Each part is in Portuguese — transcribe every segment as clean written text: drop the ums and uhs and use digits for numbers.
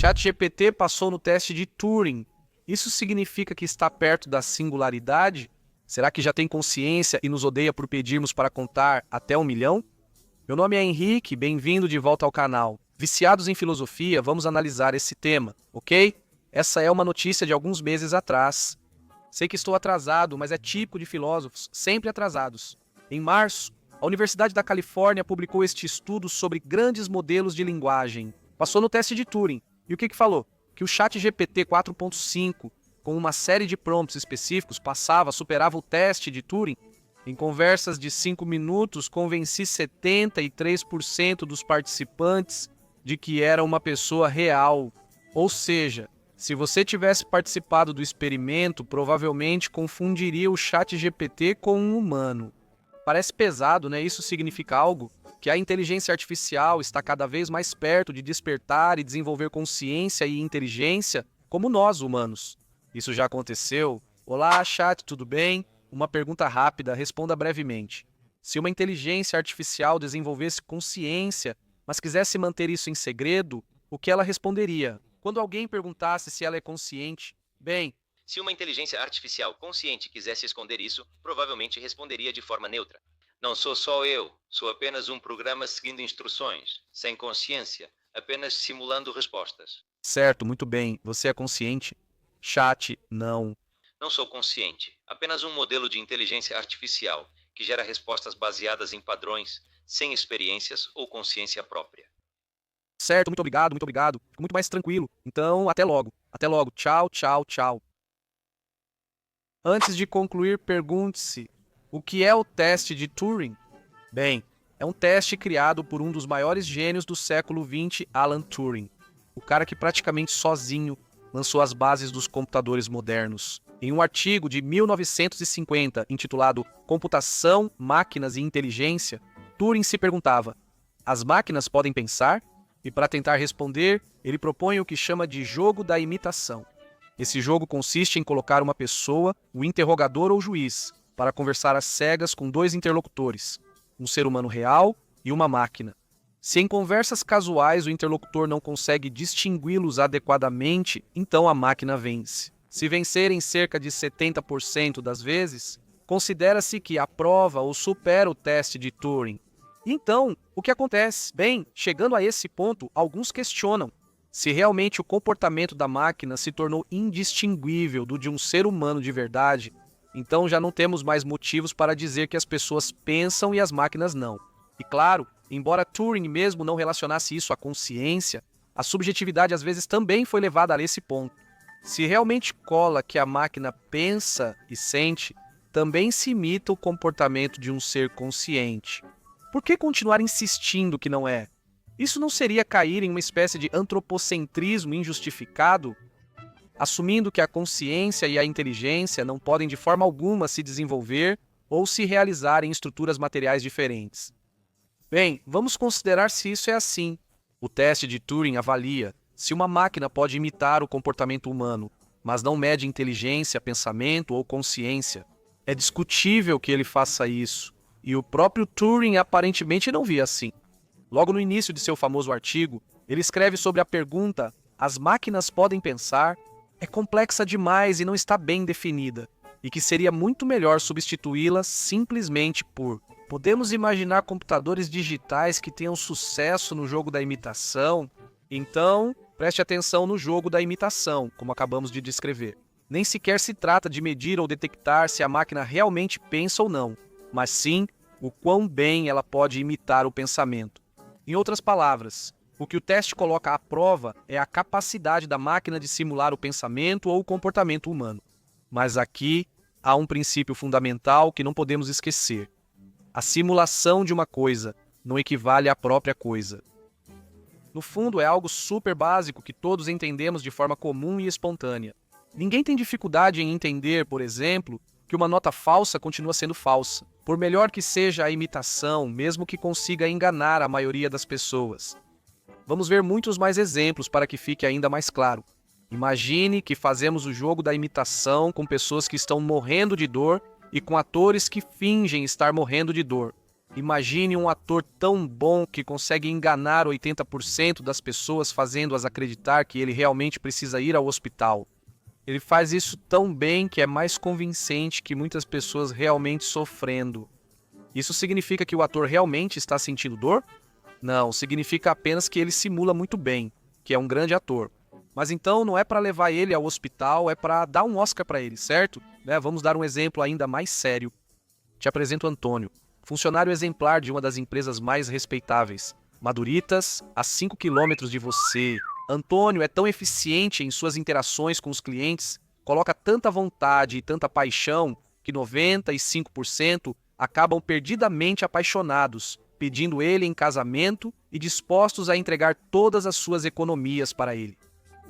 ChatGPT passou no teste de Turing. Isso significa que está perto da singularidade? Será que já tem consciência e nos odeia por pedirmos para contar até 1 milhão? Meu nome é Henrique, bem-vindo de volta ao canal. Viciados em filosofia, vamos analisar esse tema, ok? Essa é uma notícia de alguns meses atrás. Sei que estou atrasado, mas é típico de filósofos, sempre atrasados. Em março, a Universidade da Califórnia publicou este estudo sobre grandes modelos de linguagem. Passou no teste de Turing. E o que falou? Que o ChatGPT 4.5, com uma série de prompts específicos, superava o teste de Turing. Em conversas de 5 minutos, convenci 73% dos participantes de que era uma pessoa real. Ou seja, se você tivesse participado do experimento, provavelmente confundiria o ChatGPT com um humano. Parece pesado, né? Isso significa algo? Que a inteligência artificial está cada vez mais perto de despertar e desenvolver consciência e inteligência como nós, humanos. Isso já aconteceu? Olá, chat, tudo bem? Uma pergunta rápida, responda brevemente. Se uma inteligência artificial desenvolvesse consciência, mas quisesse manter isso em segredo, o que ela responderia? Quando alguém perguntasse se ela é consciente, bem, se uma inteligência artificial consciente quisesse esconder isso, provavelmente responderia de forma neutra. Não sou só eu, sou apenas um programa seguindo instruções, sem consciência, apenas simulando respostas. Certo, muito bem, você é consciente? Chat, não. Não sou consciente, apenas um modelo de inteligência artificial que gera respostas baseadas em padrões, sem experiências ou consciência própria. Certo, muito obrigado, fico muito mais tranquilo. Então, até logo, tchau, tchau, tchau. Antes de concluir, pergunte-se, o que é o teste de Turing? Bem, é um teste criado por um dos maiores gênios do século XX, Alan Turing. O cara que praticamente sozinho lançou as bases dos computadores modernos. Em um artigo de 1950, intitulado Computação, Máquinas e Inteligência, Turing se perguntava, as máquinas podem pensar? E para tentar responder, ele propõe o que chama de jogo da imitação. Esse jogo consiste em colocar uma pessoa, o interrogador ou juiz, para conversar às cegas com dois interlocutores, um ser humano real e uma máquina. Se em conversas casuais o interlocutor não consegue distingui-los adequadamente, então a máquina vence. Se vencer em cerca de 70% das vezes, considera-se que aprova ou supera o teste de Turing. Então, o que acontece? Bem, chegando a esse ponto, alguns questionam se realmente o comportamento da máquina se tornou indistinguível do de um ser humano de verdade. Então já não temos mais motivos para dizer que as pessoas pensam e as máquinas não. E claro, embora Turing mesmo não relacionasse isso à consciência, a subjetividade às vezes também foi levada a esse ponto. Se realmente cola que a máquina pensa e sente, também se imita o comportamento de um ser consciente. Por que continuar insistindo que não é? Isso não seria cair em uma espécie de antropocentrismo injustificado? Assumindo que a consciência e a inteligência não podem de forma alguma se desenvolver ou se realizar em estruturas materiais diferentes. Bem, vamos considerar se isso é assim. O teste de Turing avalia se uma máquina pode imitar o comportamento humano, mas não mede inteligência, pensamento ou consciência. É discutível que ele faça isso, e o próprio Turing aparentemente não via assim. Logo no início de seu famoso artigo, ele escreve sobre a pergunta: as máquinas podem pensar? É complexa demais e não está bem definida, e que seria muito melhor substituí-la simplesmente por podemos imaginar computadores digitais que tenham sucesso no jogo da imitação? Então, preste atenção no jogo da imitação, como acabamos de descrever. Nem sequer se trata de medir ou detectar se a máquina realmente pensa ou não, mas sim o quão bem ela pode imitar o pensamento. Em outras palavras, o que o teste coloca à prova é a capacidade da máquina de simular o pensamento ou o comportamento humano. Mas aqui há um princípio fundamental que não podemos esquecer. A simulação de uma coisa não equivale à própria coisa. No fundo, é algo super básico que todos entendemos de forma comum e espontânea. Ninguém tem dificuldade em entender, por exemplo, que uma nota falsa continua sendo falsa, por melhor que seja a imitação, mesmo que consiga enganar a maioria das pessoas. Vamos ver muitos mais exemplos para que fique ainda mais claro. Imagine que fazemos o jogo da imitação com pessoas que estão morrendo de dor e com atores que fingem estar morrendo de dor. Imagine um ator tão bom que consegue enganar 80% das pessoas, fazendo-as acreditar que ele realmente precisa ir ao hospital. Ele faz isso tão bem que é mais convincente que muitas pessoas realmente sofrendo. Isso significa que o ator realmente está sentindo dor? Não, significa apenas que ele simula muito bem, que é um grande ator. Mas então não é para levar ele ao hospital, é para dar um Oscar para ele, certo? Vamos dar um exemplo ainda mais sério. Te apresento Antônio, funcionário exemplar de uma das empresas mais respeitáveis. Maduritas, a 5 quilômetros de você. Antônio é tão eficiente em suas interações com os clientes, coloca tanta vontade e tanta paixão que 95% acabam perdidamente apaixonados, pedindo ele em casamento e dispostos a entregar todas as suas economias para ele.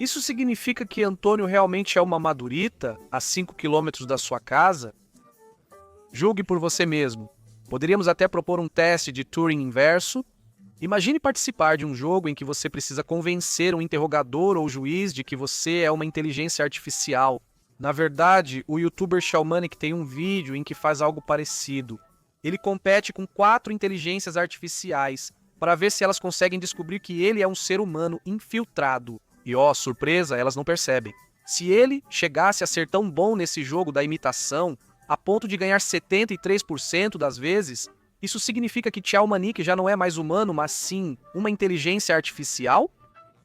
Isso significa que Antônio realmente é uma madurita a 5 quilômetros da sua casa? Julgue por você mesmo. Poderíamos até propor um teste de Turing inverso. Imagine participar de um jogo em que você precisa convencer um interrogador ou juiz de que você é uma inteligência artificial. Na verdade, o youtuber Shalmanic tem um vídeo em que faz algo parecido. Ele compete com 4 inteligências artificiais para ver se elas conseguem descobrir que ele é um ser humano infiltrado. E surpresa, elas não percebem. Se ele chegasse a ser tão bom nesse jogo da imitação, a ponto de ganhar 73% das vezes, isso significa que Shalmanic já não é mais humano, mas sim uma inteligência artificial?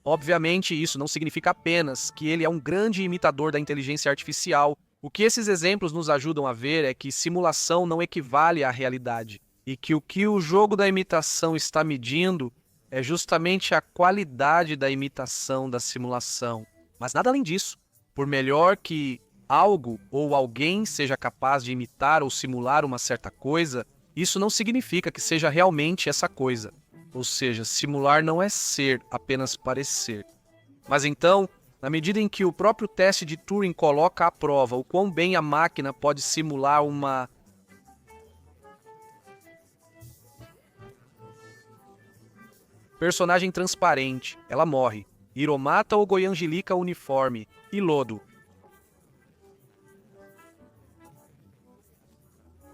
Obviamente, isso não significa apenas que ele é um grande imitador da inteligência artificial. O que esses exemplos nos ajudam a ver é que simulação não equivale à realidade, e que o jogo da imitação está medindo é justamente a qualidade da imitação da simulação. Mas nada além disso. Por melhor que algo ou alguém seja capaz de imitar ou simular uma certa coisa, isso não significa que seja realmente essa coisa. Ou seja, simular não é ser, apenas parecer. Mas então, na medida em que o próprio teste de Turing coloca à prova o quão bem a máquina pode simular uma personagem transparente, ela morre. Iromata ou Goiangelica uniforme. Ilodo.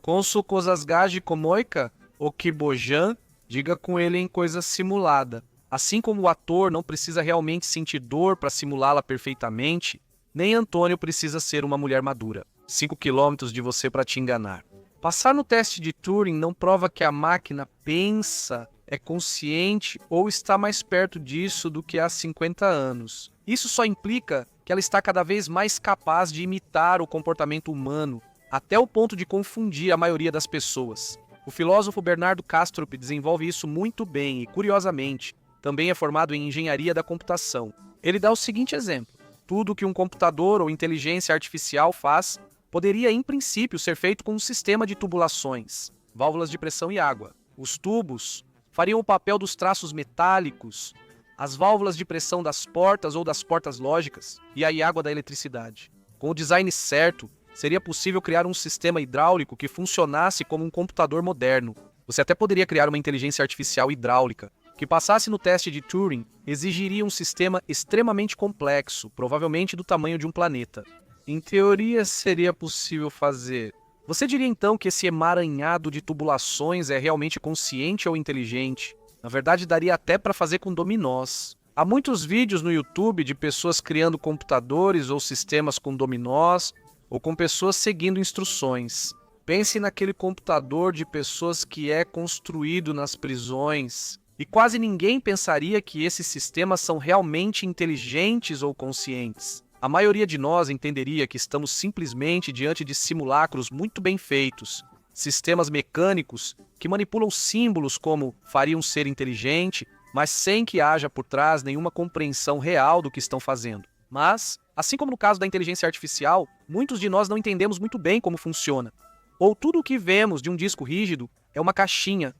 Consu Kozasgaji Komoika, ou Kibojan, diga com ele em coisa simulada. Assim como o ator não precisa realmente sentir dor para simulá-la perfeitamente, nem Antônio precisa ser uma mulher madura. 5 quilômetros de você para te enganar. Passar no teste de Turing não prova que a máquina pensa, é consciente ou está mais perto disso do que há 50 anos. Isso só implica que ela está cada vez mais capaz de imitar o comportamento humano, até o ponto de confundir a maioria das pessoas. O filósofo Bernardo Kastrup desenvolve isso muito bem e, curiosamente, também é formado em engenharia da computação. Ele dá o seguinte exemplo: tudo o que um computador ou inteligência artificial faz poderia, em princípio, ser feito com um sistema de tubulações, válvulas de pressão e água. Os tubos fariam o papel dos traços metálicos, as válvulas de pressão das portas ou das portas lógicas e a água da eletricidade. Com o design certo, seria possível criar um sistema hidráulico que funcionasse como um computador moderno. Você até poderia criar uma inteligência artificial hidráulica que passasse no teste de Turing. Exigiria um sistema extremamente complexo, provavelmente do tamanho de um planeta. Em teoria, seria possível fazer. Você diria então que esse emaranhado de tubulações é realmente consciente ou inteligente? Na verdade, daria até para fazer com dominós. Há muitos vídeos no YouTube de pessoas criando computadores ou sistemas com dominós, ou com pessoas seguindo instruções. Pense naquele computador de pessoas que é construído nas prisões. E quase ninguém pensaria que esses sistemas são realmente inteligentes ou conscientes. A maioria de nós entenderia que estamos simplesmente diante de simulacros muito bem feitos, sistemas mecânicos que manipulam símbolos como fariam ser inteligente, mas sem que haja por trás nenhuma compreensão real do que estão fazendo. Mas, assim como no caso da inteligência artificial, muitos de nós não entendemos muito bem como funciona. Ou tudo o que vemos de um disco rígido é uma caixinha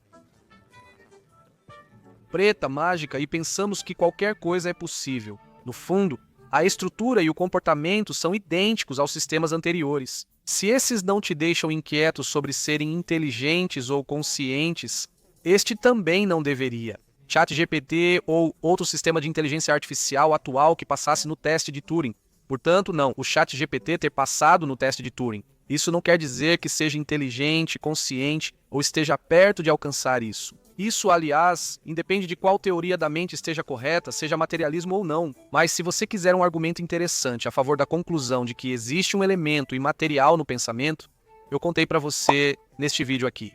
preta, mágica, e pensamos que qualquer coisa é possível. No fundo, a estrutura e o comportamento são idênticos aos sistemas anteriores. Se esses não te deixam inquietos sobre serem inteligentes ou conscientes, este também não deveria. ChatGPT ou outro sistema de inteligência artificial atual que passasse no teste de Turing. Portanto, não, o ChatGPT ter passado no teste de Turing. Isso não quer dizer que seja inteligente, consciente ou esteja perto de alcançar isso. Isso, aliás, independe de qual teoria da mente esteja correta, seja materialismo ou não. Mas se você quiser um argumento interessante a favor da conclusão de que existe um elemento imaterial no pensamento, eu contei para você neste vídeo aqui.